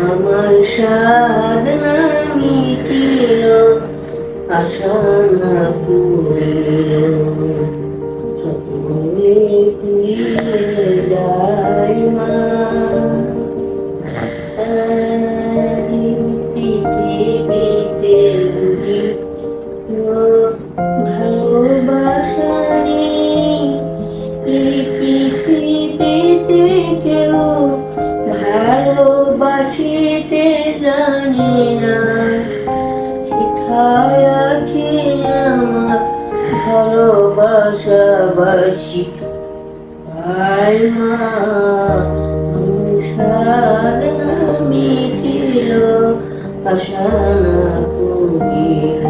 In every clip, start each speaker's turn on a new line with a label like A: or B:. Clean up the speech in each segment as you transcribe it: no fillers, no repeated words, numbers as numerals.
A: আমার সাধনা মিটিল, আশা না পুরিল, সকলে পুরিয়ে যায় মা। পৃথিবীতে বুঝি ভালোবাসা নেই, এই পৃথিবীতে কেউ ভালোবাসিতে জানি না। কোথায় আছে আমার ভালোবাসাবাসি? আয় মা, আমার সাধনা মিটিল, আশা না পুরিল,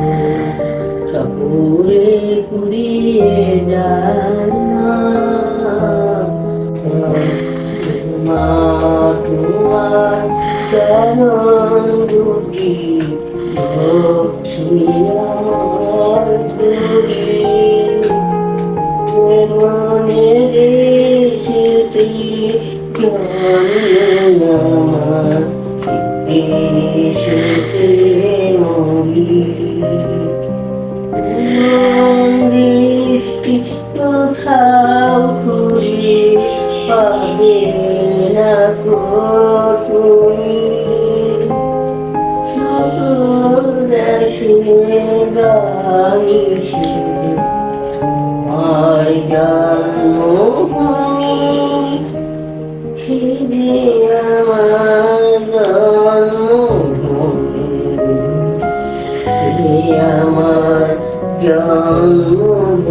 A: সকলে পুরিয়ে যায় মা। তোমার চরণ দুটি লক্ষ্মী আমার ধরি, মনে দেশেতে জন্ম আমার, দেশেতে মরি। দৃষ্টি কোথাও খুঁজে পাবে না গো তুমি, সকল দেশে গানি আমার জন্মভূমি, ছেড়ে আমার জন্মভূমি, আমার জন্মভূমি।